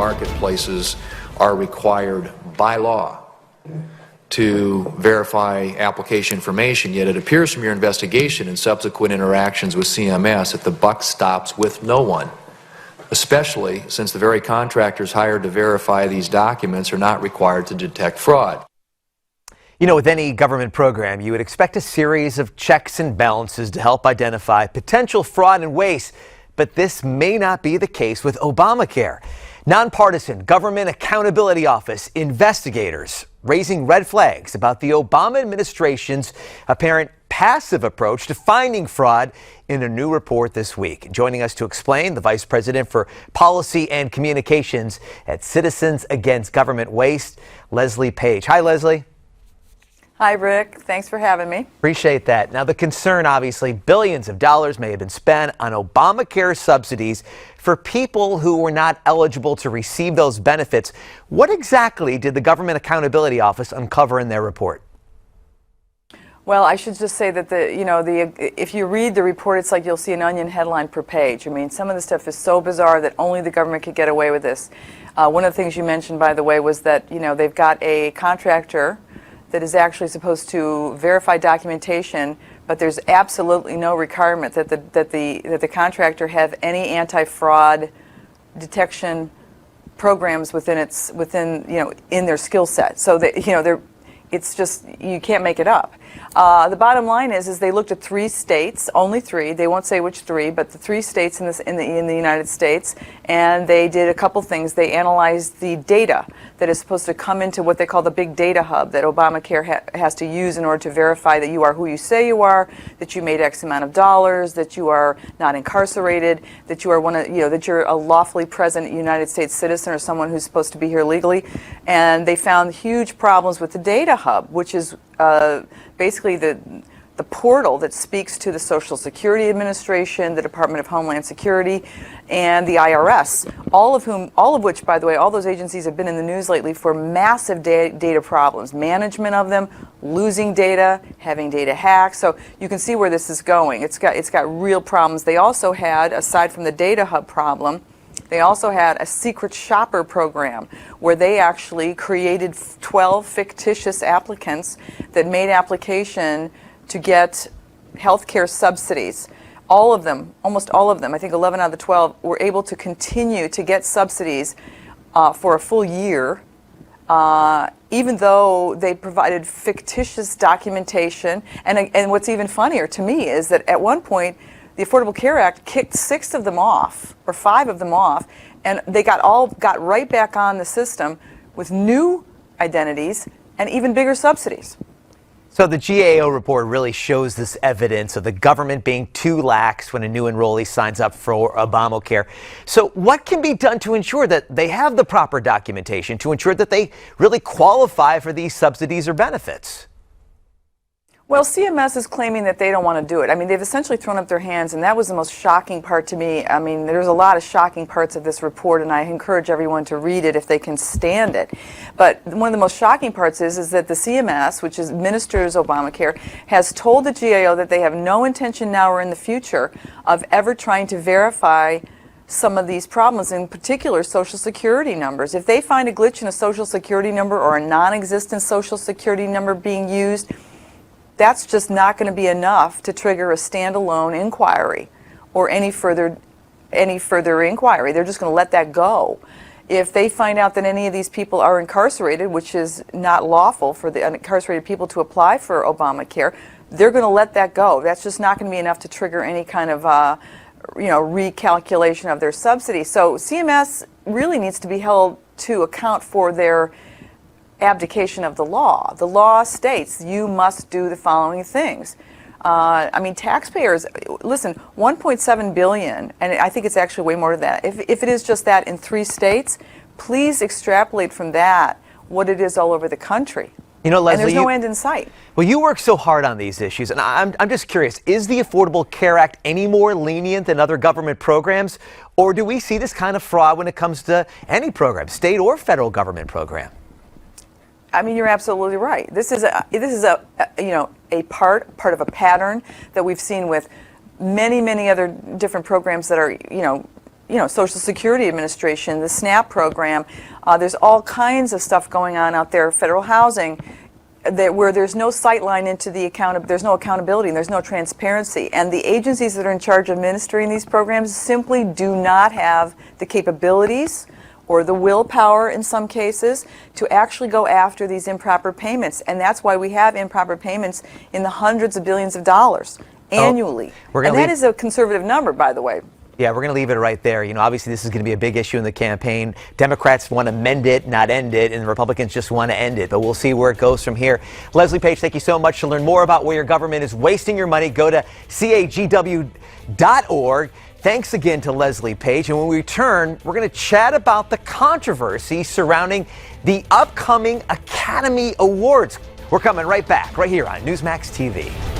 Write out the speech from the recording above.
marketplaces are required by law to verify application information, yet it appears from your investigation and subsequent interactions with CMS that the buck stops with no one, especially since the very contractors hired to verify these documents are not required to detect fraud. You know, with any government program, you would expect a series of checks and balances to help identify potential fraud and waste, but this may not be the case with Obamacare. Nonpartisan Government Accountability Office investigators raising red flags about the Obama administration's apparent passive approach to finding fraud in a new report this week. Joining us to explain, the Vice President for Policy and Communications at Citizens Against Government Waste, Leslie Paige. Hi, Leslie. Hi, Rick. Thanks for having me. Appreciate that. Now, the concern, obviously, billions of dollars may have been spent on Obamacare subsidies for people who were not eligible to receive those benefits. What exactly did the Government Accountability Office uncover in their report? Well, I should just say that if you read the report, it's like you'll see an Onion headline per page. I mean, some of the stuff is so bizarre that only the government could get away with this. One of the things you mentioned, by the way, was that they've got a contractor that is actually supposed to verify documentation, but there's absolutely no requirement that the contractor have any anti-fraud detection programs in their skill set. So that it's just, you can't make it up. The bottom line is they looked at 3 states, only 3. They won't say which 3, but the 3 states in the United States, and they did a couple things. They analyzed the data that is supposed to come into what they call the big data hub that Obamacare has to use in order to verify that you are who you say you are, that you made X amount of dollars, that you are not incarcerated, that you are that you're a lawfully present United States citizen or someone who's supposed to be here legally. And they found huge problems with the data hub, which is basically the portal that speaks to the Social Security Administration, the Department of Homeland Security, and the IRS, all of which, by the way, all those agencies have been in the news lately for massive data problems, management of them, losing data, having data hacked. So you can see where this is going. It's got real problems. They also had, aside from the data hub problem, they also had a secret shopper program where they actually created 12 fictitious applicants that made application to get health care subsidies. All of them, almost all of them, I think 11 out of the 12, were able to continue to get subsidies for a full year, even though they provided fictitious documentation. And what's even funnier to me is that at one point, the Affordable Care Act kicked 6 of them off, or 5 of them off, and they got right back on the system with new identities and even bigger subsidies. So the GAO report really shows this evidence of the government being too lax when a new enrollee signs up for Obamacare. So what can be done to ensure that they have the proper documentation, to ensure that they really qualify for these subsidies or benefits? Well, CMS is claiming that they don't want to do it. I mean, they've essentially thrown up their hands, and that was the most shocking part to me. I mean, there's a lot of shocking parts of this report, and I encourage everyone to read it if they can stand it. But one of the most shocking parts is that the CMS, which administers Obamacare, has told the GAO that they have no intention now or in the future of ever trying to verify some of these problems, in particular Social Security numbers. If they find a glitch in a Social Security number or a non-existent Social Security number being used, that's just not going to be enough to trigger a standalone inquiry or any further inquiry. They're just going to let that go. If they find out that any of these people are incarcerated, which is not lawful for the incarcerated people to apply for Obamacare, they're going to let that go. That's just not going to be enough to trigger any kind of recalculation of their subsidy. So CMS really needs to be held to account for their abdication of the law. The law states you must do the following things. I mean, taxpayers, listen, 1.7 billion, and I think it's actually way more than that. If it is just that in 3 states, please extrapolate from that what it is all over the country. You know, Leslie, and there's no end in sight. Well, you work so hard on these issues, and I'm just curious, is the Affordable Care Act any more lenient than other government programs, or do we see this kind of fraud when it comes to any program, state or federal government program? I mean, you're absolutely right. This is a part of a pattern that we've seen with many other different programs that are Social Security Administration, the SNAP program. There's all kinds of stuff going on out there, federal housing, where there's no sight line into there's no accountability and there's no transparency. And the agencies that are in charge of administering these programs simply do not have the capabilities or the willpower in some cases to actually go after these improper payments. And that's why we have improper payments in the hundreds of billions of dollars annually. And that is a conservative number, by the way. Yeah, we're going to leave it right there. Obviously this is going to be a big issue in the campaign. Democrats want to mend it, not end it, and the Republicans just want to end it. But we'll see where it goes from here. Leslie Paige, thank you so much. To learn more about where your government is wasting your money, go to cagw.org. Thanks again to Leslie Paige. And when we return, we're going to chat about the controversy surrounding the upcoming Academy Awards. We're coming right back, right here on Newsmax TV.